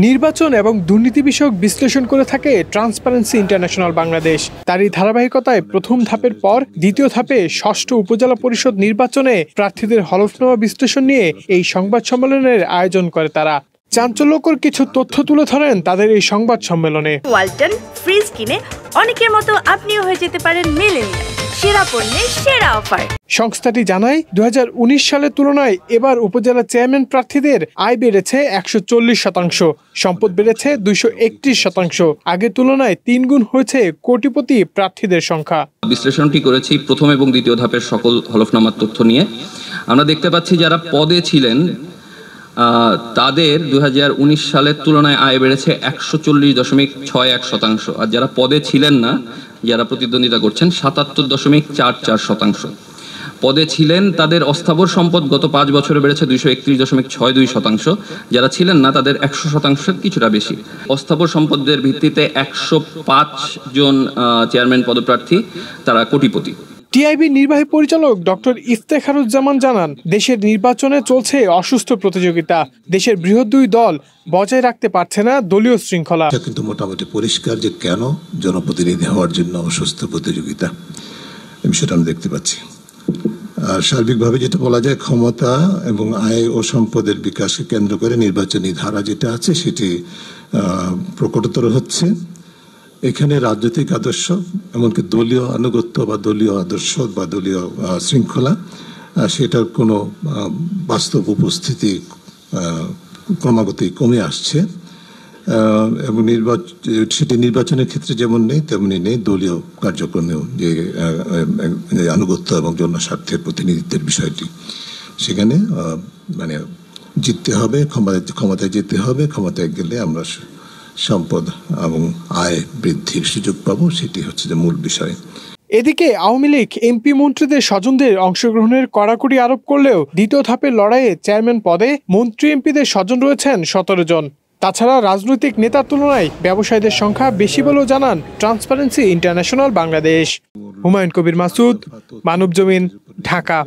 নির্বাচন এবং দুর্নীতি বিষয়ক বিশ্লেষণ করে থাকে ট্রান্সপারেন্সি ইন্টারন্যাশনাল বাংলাদেশ। তারই ধারাবাহিকতায় প্রথম ধাপের পর দ্বিতীয় ধাপে ষষ্ঠ উপজেলা পরিষদ নির্বাচনে প্রার্থীদের হলফনামা বিশ্লেষণ নিয়ে এই সংবাদ সম্মেলনের আয়োজন করে তারা। চাঞ্চল্যকর কিছু তথ্য তুলে ধরেন তাদের এই সংবাদ সম্মেলনে। ওয়ালটন ফ্রিজ কিনে অনেকের মতো আপনিও হয়ে যেতে পারেন মিলেনিয়াল, সেরা পণ্যের সেরা অফার। সংস্থাটি জানায় 2019 সালের তুলনায় এবার উপজেলা চেয়ারম্যান প্রার্থীদের আয় বেড়েছে 140%, সম্পদ বেড়েছে 231%। আগের তুলনায় 3 গুণ হয়েছে কোটিপতি প্রার্থীদের সংখ্যা। বিশ্লেষণটি করেছি প্রথম এবং দ্বিতীয় ধাপের সকল হলফনামার তথ্য নিয়ে। আমরা দেখতে পাচ্ছি যারা পদে ছিলেন তাদের 2019 সালের তুলনায় আয় বেড়েছে 140.61%, আর যারা পদে ছিলেন না, যারা প্রতিদ্বন্দ্বিতা করছেন 77.44%। পদে ছিলেন তাদের অস্থাবর সম্পদ গত 5 বছরে বেড়েছে 231.62%, যারা ছিলেন না তাদের 100%-এর কিছুটা বেশি। অস্থাবর সম্পদের ভিত্তিতে 105 জন চেয়ারম্যান পদপ্রার্থী, তারা কোটিপতি। টিআইবি নির্বাহী পরিচালক ডক্টর ইফতেখারুজ্জামান জানান, দেশের নির্বাচনে চলছে অসুস্থ প্রতিযোগিতা। দেশের বৃহৎ দুই দল বজায় রাখতে পারছে না দলীয় শৃঙ্খলা। কিন্তু মোটামুটি পরিষ্কার যে কেন জনপ্রতিনিধি হওয়ার জন্য অসুস্থ প্রতিযোগিতা, সেটা আমরা দেখতে পাচ্ছি। আর সার্বিকভাবে যেটা বলা যায়, ক্ষমতা এবং আয় ও সম্পদের বিকাশকে কেন্দ্র করে নির্বাচনী ধারা যেটা আছে সেটি প্রকটতর হচ্ছে। এখানে রাজনৈতিক আদর্শ, এমনকি দলীয় আনুগত্য বা দলীয় আদর্শ বা দলীয় শৃঙ্খলা, সেটার কোনো বাস্তব উপস্থিতি ক্রমাগতই কমে আসছে। এবং সেটি নির্বাচনের ক্ষেত্রে যেমন নেই তেমনি নেই দলীয় কার্যক্রমেও, যে আনুগত্য এবং জনস্বার্থের প্রতিনিধিত্বের বিষয়টি। সেখানে মানে জিততে হবে, ক্ষমতায় যেতে হবে, ক্ষমতায় গেলে আমরা সম্পদ এবং আয় বৃদ্ধির সুযোগ পাবো, সেটি হচ্ছে যে মূল বিষয়। এদিকে আওয়ামী লীগ এমপি মন্ত্রীদের স্বজনদের অংশগ্রহণের কড়াকড়ি আরোপ করলেও দ্বিতীয় ধাপের লড়াইয়ে চেয়ারম্যান পদে মন্ত্রী এমপিদের স্বজন রয়েছেন 17 জন। তাছাড়া রাজনৈতিক নেতার তুলনায় ব্যবসায়ীদের সংখ্যা বেশি বলেও জানান ট্রান্সপারেন্সি ইন্টারন্যাশনাল বাংলাদেশ। হুমায়ুন কবির মাসুদ, মানবজমিন, ঢাকা।